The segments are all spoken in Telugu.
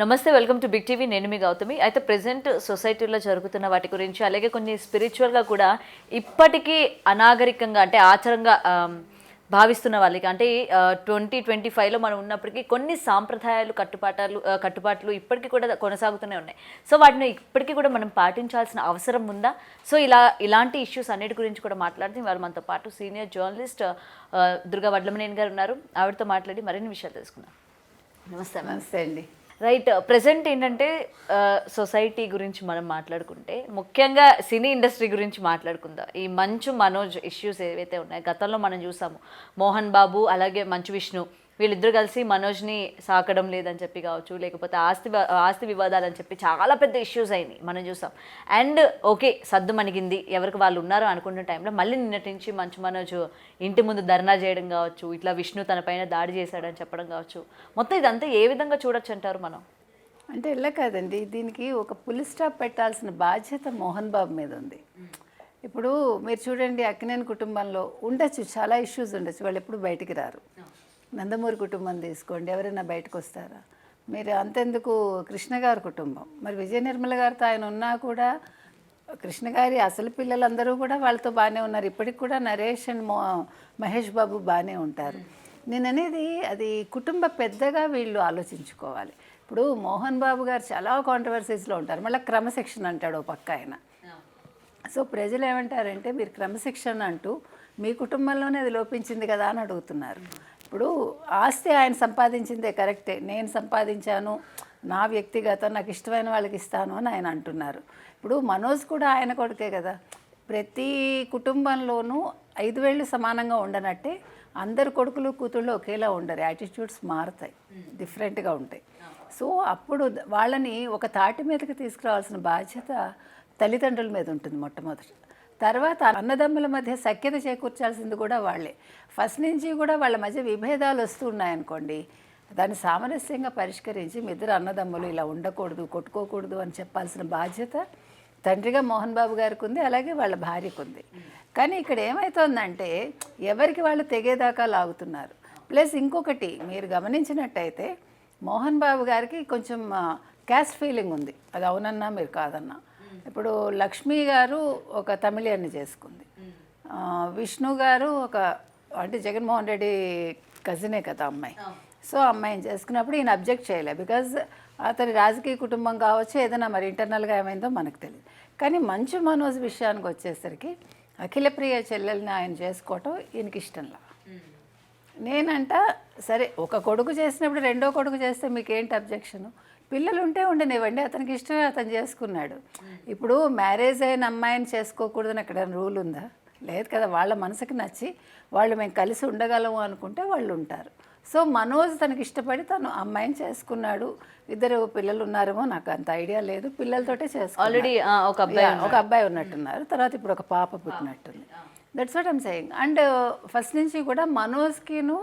నమస్తే, వెల్కమ్ టు బిగ్ టీవీ. నేను మీ గౌతమి. అయితే ప్రెసెంట్ సొసైటీలో జరుగుతున్న వాటి గురించి, అలాగే కొన్ని స్పిరిచువల్గా కూడా ఇప్పటికీ అనాగరికంగా అంటే ఆచారంగా భావిస్తున్న వాళ్ళకి అంటే 2025లో మనం ఉన్నప్పటికీ కొన్ని సాంప్రదాయాలు కట్టుబాట్లు ఇప్పటికీ కూడా కొనసాగుతూనే ఉన్నాయి. సో వాటిని ఇప్పటికీ కూడా మనం పాటించాల్సిన అవసరం ఉందా? సో ఇలాంటి ఇష్యూస్ అన్నిటి గురించి కూడా మాట్లాడితే వారు మనతో పాటు సీనియర్ జర్నలిస్ట్ దుర్గా వడ్లమనేని గారు ఉన్నారు. ఆవిడతో మాట్లాడి మరిన్ని విషయాలు తెలుసుకుందాం. నమస్తే. నమస్తే అండి. రైట్. ప్రెసెంట్ ఏంటంటే సొసైటీ గురించి మనం మాట్లాడుకుంటే ముఖ్యంగా సినీ ఇండస్ట్రీ గురించి మాట్లాడుకుందాం. ఈ మంచు మనోజ్ ఇష్యూస్ ఏవైతే ఉన్నాయో గతంలో మనం చూసాము. మోహన్ బాబు అలాగే మంచు విష్ణు వీళ్ళిద్దరు కలిసి మనోజ్ని సాకడం లేదని చెప్పి కావచ్చు, లేకపోతే ఆస్తి వివాదాలని చెప్పి చాలా పెద్ద ఇష్యూస్ అయినాయి మనం చూసాం. అండ్ ఓకే, సద్దు మణిగింది, ఎవరికి వాళ్ళు ఉన్నారో అనుకున్న టైంలో మళ్ళీ నిన్నటి నుంచి మంచు మనోజ్ ఇంటి ముందు ధర్నా చేయడం కావచ్చు, ఇట్లా విష్ణు తన పైన దాడి చేశాడని చెప్పడం కావచ్చు. మొత్తం ఇదంతా ఏ విధంగా చూడొచ్చు అంటారు మనం? అంటే ఇలా కాదండి, దీనికి ఒక పులి స్టాప్ పెట్టాల్సిన బాధ్యత మోహన్ బాబు మీద ఉంది. ఇప్పుడు మీరు చూడండి, అక్కినేని కుటుంబంలో ఉండొచ్చు, చాలా ఇష్యూస్ ఉండొచ్చు, వాళ్ళు ఎప్పుడు బయటికి రారు. నందమూరి కుటుంబం తీసుకోండి, ఎవరైనా బయటకు వస్తారా? మీరు అంతెందుకు కృష్ణ గారి కుటుంబం, మరి విజయ నిర్మల గారితో ఆయన ఉన్నా కూడా కృష్ణ గారి అసలు పిల్లలందరూ కూడా వాళ్ళతో బాగానే ఉన్నారు. ఇప్పటికి కూడా నరేష్ అండ్ మహేష్ బాబు బాగానే ఉంటారు. నేను అనేది అది కుటుంబ పెద్దగా వీళ్ళు ఆలోచించుకోవాలి. ఇప్పుడు మోహన్ బాబు గారు చాలా కాంట్రవర్సీస్లో ఉంటారు, మళ్ళీ క్రమశిక్షణ అంటాడు ఓ పక్క ఆయన. సో ప్రజలు ఏమంటారంటే, మీరు క్రమశిక్షణ అంటూ మీ కుటుంబంలోనే అది లోపించింది కదా అని అడుగుతున్నారు. ఇప్పుడు ఆస్తి ఆయన సంపాదించిందే కరెక్టే, నేను సంపాదించాను, నా వ్యక్తిగతం, నాకు ఇష్టమైన వాళ్ళకి ఇస్తాను అని ఆయన అంటున్నారు. ఇప్పుడు మనోజ్ కూడా ఆయన కొడుకే కదా. ప్రతి కుటుంబంలోనూ 5 వేళ్ళు సమానంగా ఉండనట్టే అందరు కొడుకులు కూతుళ్ళు ఒకేలా ఉండరు, యాటిట్యూడ్స్ మారుతాయి, డిఫరెంట్గా ఉంటాయి. సో అప్పుడు వాళ్ళని ఒక తాటి మీదకి తీసుకురావాల్సిన బాధ్యత తల్లిదండ్రుల మీద ఉంటుంది మొట్టమొదటి. తర్వాత అన్నదమ్ముల మధ్య సఖ్యత చేకూర్చాల్సింది కూడా వాళ్ళే. ఫస్ట్ నుంచి కూడా వాళ్ళ మధ్య విభేదాలు వస్తున్నాయనుకోండి, దాన్ని సామరస్యంగా పరిష్కరించి మీ ఇద్దరు అన్నదమ్ములు ఇలా ఉండకూడదు, కొట్టుకోకూడదు అని చెప్పాల్సిన బాధ్యత తండ్రిగా మోహన్ బాబు గారికి ఉంది, అలాగే వాళ్ళ భార్యకు ఉంది. కానీ ఇక్కడ ఏమవుతుందంటే ఎవరికి వాళ్ళు తెగేదాకా లాగుతున్నారు. ప్లస్ ఇంకొకటి మీరు గమనించినట్టయితే మోహన్ బాబు గారికి కొంచెం క్యాస్ట్ ఫీలింగ్ ఉంది, అది అవునన్నా మీరు కాదన్నా. ఇప్పుడు లక్ష్మి గారు ఒక తమిళియన్ని చేసుకుంది, విష్ణు గారు ఒక అంటే జగన్మోహన్ రెడ్డి కజినే కదా అమ్మాయి. సో అమ్మాయిని చేసుకున్నప్పుడు ఈయన అబ్జెక్ట్ చేయలే, బికాజ్ అతని రాజకీయ కుటుంబం కావచ్చు, ఏదైనా మరి ఇంటర్నల్గా ఏమైందో మనకు తెలియదు. కానీ మంచు మనోజ్ విషయానికి వచ్చేసరికి అఖిలప్రియ చెల్లెల్ని ఆయన చేసుకోవటం ఈయనకి ఇష్టంలా. నేనంట సరే, ఒక కొడుకు చేసినప్పుడు రెండో కొడుకు చేస్తే మీకేంటి అబ్జెక్షను? పిల్లలు ఉంటే ఉండనివ్వండి, అతనికి ఇష్టమే, అతను చేసుకున్నాడు. ఇప్పుడు మ్యారేజ్ అయిన అమ్మాయిని చేసుకోకూడదని అక్కడ రూల్ ఉందా? లేదు కదా. వాళ్ళ మనసుకి నచ్చి వాళ్ళు మేము కలిసి ఉండగలము అనుకుంటే వాళ్ళు ఉంటారు. సో మనోజ్ తనకి ఇష్టపడి తను అమ్మాయిని చేసుకున్నాడు. 2 పిల్లలు ఉన్నారేమో, నాకు అంత ఐడియా లేదు. పిల్లలతోటే చేసుకున్నాడు. ఆల్రెడీ ఒక అబ్బాయి ఉన్నట్టున్నారు, తర్వాత ఇప్పుడు ఒక పాప పుట్టినట్టుంది. That's what I'm saying. And first నుంచి కూడా మనోజ్కిను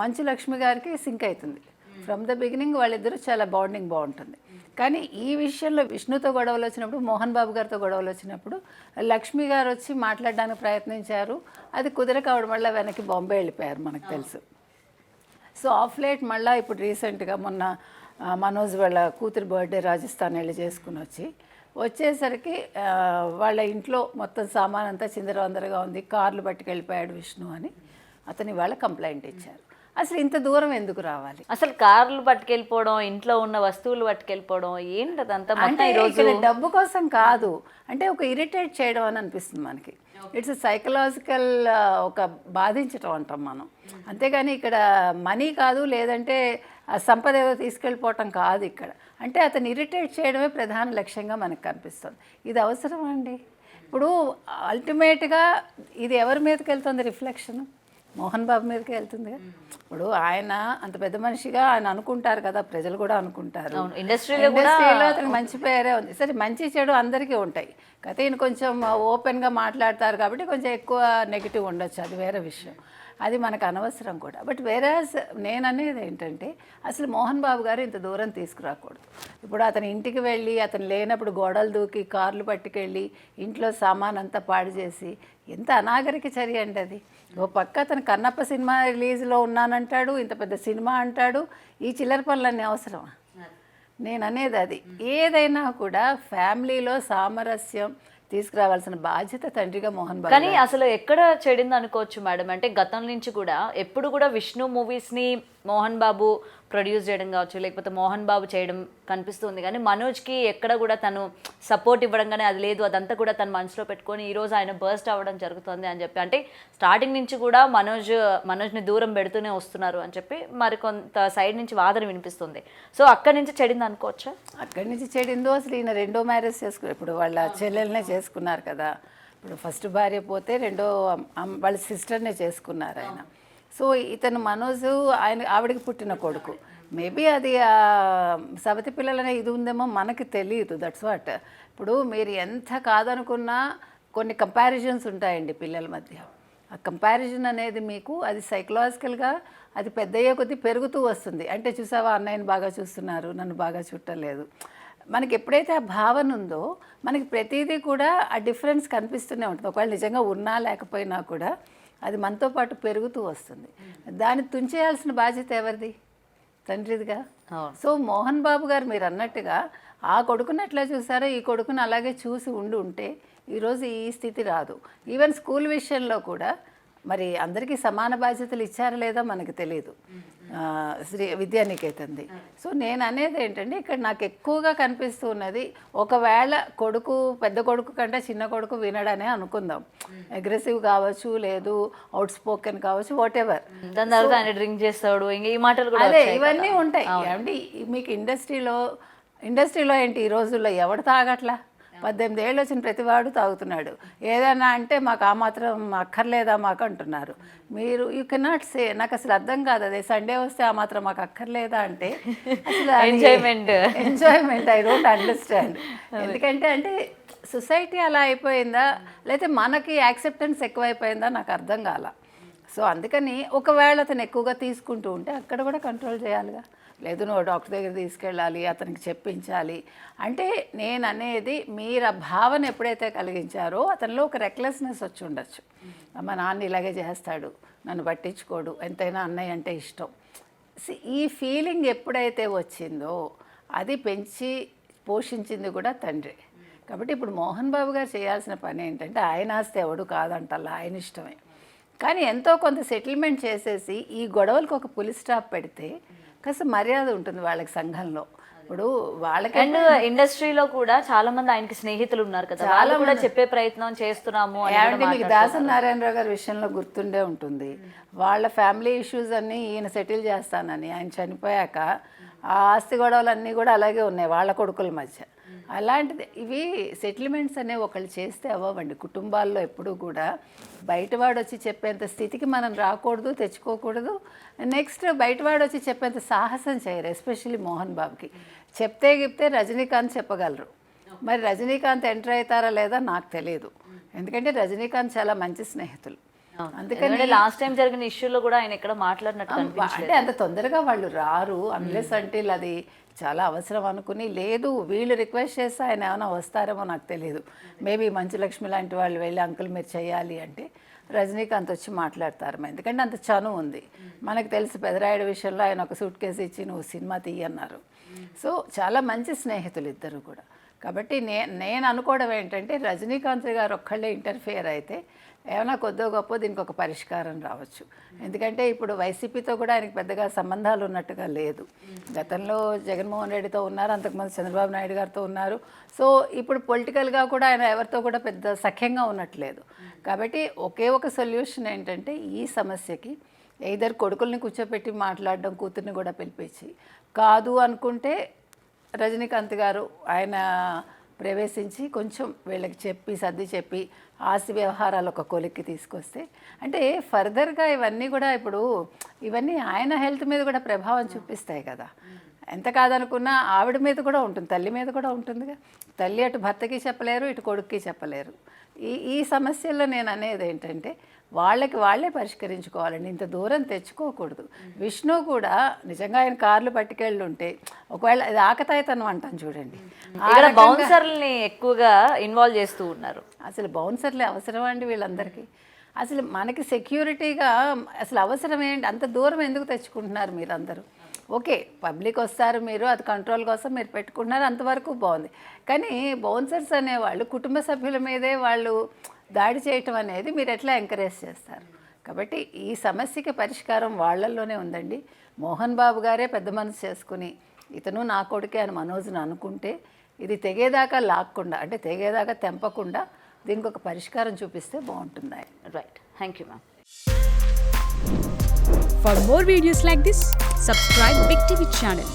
మంచు లక్ష్మి గారికి సింక్ అవుతుంది. ఫ్రమ్ ద బిగినింగ్ వాళ్ళిద్దరూ చాలా బాండింగ్ బాగుంటుంది. కానీ ఈ విషయంలో విష్ణుతో గొడవలు వచ్చినప్పుడు, మోహన్ బాబు గారితో గొడవలు వచ్చినప్పుడు లక్ష్మి గారు వచ్చి మాట్లాడడానికి ప్రయత్నించారు. అది కుదరక ఆవిడ మళ్ళీ వెనక్కి బాంబే వెళ్ళిపోయారు, మనకు తెలుసు. సో ఆఫ్ లేట్ మళ్ళీ ఇప్పుడు రీసెంట్గా మొన్న మనోజ్ వాళ్ళ కూతురు బర్త్డే రాజస్థాన్ వెళ్ళి చేసుకుని వచ్చేసరికి వాళ్ళ ఇంట్లో మొత్తం సామాన్ అంతా చిందరవందరగా ఉంది, కార్లు పట్టుకెళ్ళిపోయాడు విష్ణు అని అతని వాళ్ళ కంప్లైంట్ ఇచ్చారు. అసలు ఇంత దూరం ఎందుకు రావాలి? అసలు కార్లు పట్టుకెళ్ళిపోవడం, ఇంట్లో ఉన్న వస్తువులు పట్టుకెళ్ళిపోవడం ఏంటి అదంతా? అంటే డబ్బు కోసం కాదు, అంటే ఒక ఇరిటేట్ చేయడం అని అనిపిస్తుంది మనకి. ఇట్స్ సైకలాజికల్, ఒక బాధించటం అంటాం మనం. అంతేగాని ఇక్కడ మనీ కాదు, లేదంటే సంపద ఏదో తీసుకెళ్ళిపోవటం కాదు ఇక్కడ. అంటే అతను ఇరిటేట్ చేయడమే ప్రధాన లక్ష్యంగా మనకు కనిపిస్తుంది. ఇది అవసరం అండి. ఇప్పుడు అల్టిమేట్గా ఇది ఎవరి మీదకి వెళ్తుంది రిఫ్లెక్షన్? మోహన్ బాబు మీదకి వెళ్తుంది. ఇప్పుడు ఆయన అంత పెద్ద మనిషిగా ఆయన అనుకుంటారు కదా, ప్రజలు కూడా అనుకుంటారు. ఇండస్ట్రీలో అతనికి మంచి పేరే ఉంది. సరే, మంచి చెడు అందరికీ ఉంటాయి. కాకపోతే ఈయన కొంచెం ఓపెన్గా మాట్లాడతారు కాబట్టి కొంచెం ఎక్కువ నెగిటివ్ ఉండొచ్చు, అది వేరే విషయం. అది మనకు అనవసరం కూడా. బట్ వేరేస్ నేను అనేది ఏంటంటే, అసలు మోహన్ బాబు గారు ఇంత దూరం తీసుకురాకూడదు. ఇప్పుడు అతని ఇంటికి వెళ్ళి అతను లేనప్పుడు గోడలు దూకి కార్లు పట్టుకెళ్ళి ఇంట్లో సామాన్ అంతా పాడు చేసి ఎంత అనాగరిక చర్య అండి అది. ఓ పక్క అతను కన్నప్ప సినిమా రిలీజ్లో ఉన్నానంటాడు, ఇంత పెద్ద సినిమా అంటాడు. ఈ చిల్లర పనులన్నీ అవసరమా? నేను అనేది అది. ఏదైనా కూడా ఫ్యామిలీలో సామరస్యం తీసుకురావాల్సిన బాధ్యత తండ్రిగా మోహన్ బాబు కానీ అసలు ఎక్కడ చెడింది అనుకోవచ్చు మేడం అంటే గతం నుంచి కూడా ఎప్పుడు కూడా విష్ణు మూవీస్ని మోహన్ బాబు ప్రొడ్యూస్ చేయడం కావచ్చు లేకపోతే మోహన్ బాబు చేయడం కనిపిస్తుంది కానీ మనోజ్కి ఎక్కడ కూడా తను సపోర్ట్ ఇవ్వడం కానీ అది లేదు, అదంతా కూడా తను మనసులో పెట్టుకొని ఈరోజు ఆయన బర్స్ట్ అవ్వడం జరుగుతుంది అని చెప్పి, అంటే స్టార్టింగ్ నుంచి కూడా మనోజ్ని దూరం పెడుతూనే వస్తున్నారు అని చెప్పి మరి కొంత సైడ్ నుంచి వాదన వినిపిస్తుంది. సో అక్కడి నుంచి చెడింది అనుకోవచ్చా? అక్కడి నుంచి చెడిందో అసలు ఈయన రెండో మ్యారేజ్ చేసుకున్నారు. ఇప్పుడు వాళ్ళ చెల్లెలనే చేసుకున్నారు కదా. ఇప్పుడు ఫస్ట్ భార్య పోతే రెండో వాళ్ళ సిస్టర్నే చేసుకున్నారు ఆయన. సో ఇతను మనోజ్ ఆవిడకి పుట్టిన కొడుకు. మేబీ అది సవతి పిల్లలనే ఇది ఉందేమో మనకి తెలియదు. That's what. ఇప్పుడు మీరు ఎంత కాదనుకున్నా కొన్ని కంపారిజన్స్ ఉంటాయండి పిల్లల మధ్య. ఆ కంపారిజన్ అనేది మీకు అది సైకలాజికల్గా అది పెద్దయ్యే కొద్దీ పెరుగుతూ వస్తుంది. అంటే చూసావా అన్నయ్యని బాగా చూస్తున్నారు, నన్ను బాగా చుట్టలేదు. మనకి ఎప్పుడైతే ఆ భావన ఉందో మనకి ప్రతిదీ కూడా ఆ డిఫరెన్స్ కనిపిస్తూనే ఉంటుంది. ఒకవేళ నిజంగా ఉన్నా లేకపోయినా కూడా అది మనతో పాటు పెరుగుతూ వస్తుంది. దాన్ని తుంచేయాల్సిన బాధ్యత ఎవరిది? తండ్రిదిగా. సో మోహన్ బాబు గారు మీరు అన్నట్టుగా ఆ కొడుకుని ఎట్లా చూసారో ఈ కొడుకుని అలాగే చూసి ఉంటే ఈరోజు ఈ స్థితి రాదు. ఈవెన్ స్కూల్ విషయంలో కూడా మరి అందరికీ సమాన బాధ్యతలు ఇచ్చారా లేదా మనకు తెలియదు విద్యానికేతంది. సో నేను అనేది ఏంటంటే ఇక్కడ నాకు ఎక్కువగా కనిపిస్తూ ఉన్నది, ఒకవేళ కొడుకు పెద్ద కొడుకు కంటే చిన్న కొడుకు వినడనే అనుకుందాం. అగ్రెసివ్ కావచ్చు, లేదు అవుట్ స్పోకెన్ కావచ్చు, వాట్ ఎవర్. దాని తర్వాత ఆయన డ్రింక్ చేస్తాడు, ఇంకా ఈ మాటలు కూడా అదే ఇవన్నీ ఉంటాయి. ఏమండి మీకు ఇండస్ట్రీలో ఏంటి ఈ రోజుల్లో ఎవడు తాగట్లా? 18 ఏళ్ళు వచ్చిన ప్రతివాడు తాగుతున్నాడు. ఏదైనా అంటే మాకు ఆ మాత్రం అక్కర్లేదా మాకు అంటున్నారు. మీరు యూ కెనాట్ సే. నాకు అసలు అర్థం కాదు. అదే సండే వస్తే ఆ మాత్రం మాకు అక్కర్లేదా అంటే అసలు ఎంజాయ్మెంట్ ఐ డోంట్ అండర్స్టాండ్. ఎందుకంటే అంటే సొసైటీ అలా అయిపోయిందా లేకపోతే మనకి యాక్సెప్టెన్స్ ఎక్కువైపోయిందా నాకు అర్థం కాల. సో అందుకని ఒకవేళ అతను ఎక్కువగా తీసుకుంటూ ఉంటే అక్కడ కూడా కంట్రోల్ చేయాలిగా. లేదు నువ్వు డాక్టర్ దగ్గర తీసుకెళ్ళాలి, అతనికి చెప్పించాలి అంటే నేను అనేది మీరు ఆ భావన ఎప్పుడైతే కలిగించారో అతనిలో ఒక రెక్లెస్నెస్ వచ్చి ఉండొచ్చు. మా నాన్న ఇలాగే చేస్తాడు, నన్ను పట్టించుకోడు, ఎంతైనా అన్నయ్య అంటే ఇష్టం. ఈ ఫీలింగ్ ఎప్పుడైతే వచ్చిందో అది పెంచి పోషించింది కూడా తండ్రి. కాబట్టి ఇప్పుడు మోహన్ బాబు గారు చేయాల్సిన పని ఏంటంటే ఆయన ఆస్తి ఎవడు కాదంటల్లా, ఆయన ఇష్టమే. కానీ ఎంతో కొంత సెటిల్మెంట్ చేసేసి ఈ గొడవలకు ఒక పులి స్టాప్ పెడితే కాస్త మర్యాద ఉంటుంది వాళ్ళకి సంఘంలో. ఇప్పుడు వాళ్ళకి అండ్ ఇండస్ట్రీలో కూడా చాలా మంది ఆయనకి స్నేహితులు ఉన్నారు కదా, చాలా కూడా చెప్పే ప్రయత్నం చేస్తున్నాము. మీకు దాసరి నారాయణరావు గారి విషయంలో గుర్తుండే ఉంటుంది. వాళ్ళ ఫ్యామిలీ ఇష్యూస్ అన్నీ ఈయన సెటిల్ చేస్తానని ఆయన చనిపోయాక ఆ ఆస్తి గొడవలన్నీ కూడా అలాగే ఉన్నాయి వాళ్ళ కొడుకుల మధ్య. అలాంటిది ఇవి సెటిల్మెంట్స్ అనేవి ఒకళ్ళు చేస్తే అవ్వండి. కుటుంబాల్లో ఎప్పుడూ కూడా బయటవాడు వచ్చి చెప్పేంత స్థితికి మనం రాకూడదు, తెచ్చుకోకూడదు. నెక్స్ట్ బయటవాడు వచ్చి చెప్పేంత సాహసం చేయరు. ఎస్పెషల్లీ మోహన్ బాబుకి చెప్తే రజనీకాంత్ చెప్పగలరు. మరి రజనీకాంత్ ఎంటర్ అవుతారా లేదా నాకు తెలియదు. ఎందుకంటే రజనీకాంత్ చాలా మంచి స్నేహితులు. అందుకని లాస్ట్ టైం జరిగిన ఇష్యూలో కూడా ఆయన ఎక్కడ మాట్లాడినట్టు అంటే అంత తొందరగా వాళ్ళు రారు అన్లెస్ అంటే అది చాలా అవసరం అనుకుని. లేదు వీళ్ళు రిక్వెస్ట్ చేస్తే ఆయన ఏమైనా వస్తారేమో నాకు తెలియదు. మేబీ మంచులక్ష్మి లాంటి వాళ్ళు వెళ్ళి అంకుల్ మీరు చేయాలి అంటే రజనీకాంత్ వచ్చి మాట్లాడతారు. ఎందుకంటే అంత చనువు ఉంది. మనకు తెలిసి పెదరాయుడు విషయంలో ఆయన ఒక సూట్ కేసు ఇచ్చి నువ్వు సినిమా తీయన్నారు. సో చాలా మంచి స్నేహితులు ఇద్దరు కూడా. కాబట్టి నేను అనుకోవడం ఏంటంటే రజనీకాంత్ గారు ఒక్కళ్ళే ఇంటర్ఫియర్ అయితే ఏమైనా కొద్దో గొప్ప దీనికి ఒక పరిష్కారం రావచ్చు. ఎందుకంటే ఇప్పుడు వైసీపీతో కూడా ఆయనకి పెద్దగా సంబంధాలు ఉన్నట్టుగా లేదు. గతంలో జగన్మోహన్ రెడ్డితో ఉన్నారు, అంతకుముందు చంద్రబాబు నాయుడు గారితో ఉన్నారు. సో ఇప్పుడు పొలిటికల్గా కూడా ఆయన ఎవరితో కూడా పెద్ద సఖ్యంగా ఉన్నట్లేదు. కాబట్టి ఒకే ఒక సొల్యూషన్ ఏంటంటే ఈ సమస్యకి ఇద్దరు కొడుకుల్ని కూర్చోపెట్టి మాట్లాడడం, కూతుర్ని కూడా పిలిపించి, కాదు అనుకుంటే రజనీకాంత్ గారు ఆయన ప్రవేశించి కొంచెం వీళ్ళకి చెప్పి సర్ది చెప్పి ఆస్తి వ్యవహారాలు ఒక కొలిక్కి తీసుకొస్తే అంటే ఫర్దర్గా ఇవన్నీ కూడా ఇప్పుడు ఇవన్నీ ఆయన హెల్త్ మీద కూడా ప్రభావం చూపిస్తాయి కదా. ఎంత కాదనుకున్నా ఆవిడ మీద కూడా ఉంటుంది, తల్లి మీద కూడా ఉంటుందిగా. తల్లి అటు భర్తకి చెప్పలేరు, ఇటు కొడుక్కి చెప్పలేరు. ఈ సమస్యల్లో నేను అనేది ఏంటంటే వాళ్ళకి వాళ్ళే పరిష్కరించుకోవాలండి, ఇంత దూరం తెచ్చుకోకూడదు. విష్ణు కూడా నిజంగా ఆయన కార్లు పట్టుకెళ్ళి ఉంటే ఒకవేళ అది ఆకతాయితనం అంటాం చూడండి, బౌన్సర్లని ఎక్కువగా ఇన్వాల్వ్ చేస్తూ ఉన్నారు. అసలు బౌన్సర్లే అవసరం అండి వీళ్ళందరికీ. అసలు మనకి సెక్యూరిటీగా అసలు అవసరం ఏంటి? అంత దూరం ఎందుకు తెచ్చుకుంటున్నారు మీరందరూ? ఓకే పబ్లిక్ వస్తారు, మీరు అది కంట్రోల్ కోసం మీరు పెట్టుకుంటున్నారు, అంతవరకు బాగుంది. కానీ బౌన్సర్స్ అనేవాళ్ళు కుటుంబ సభ్యుల మీదే వాళ్ళు దాడి చేయటం అనేది మీరు ఎట్లా ఎంకరేజ్ చేస్తారు? కాబట్టి ఈ సమస్యకి పరిష్కారం వాళ్ళల్లోనే ఉందండి. మోహన్ బాబు గారే పెద్ద మనసు చేసుకుని ఇతను నా కొడుకే అని మనోజ్ను అనుకుంటే ఇది తెగేదాకా లాక్కుండా, అంటే తెగేదాకా తెంపకుండా దీనికి ఒక పరిష్కారం చూపిస్తే బాగుంటుంది. Right, thank you ma'am. For more videos like this, subscribe Big TV channel.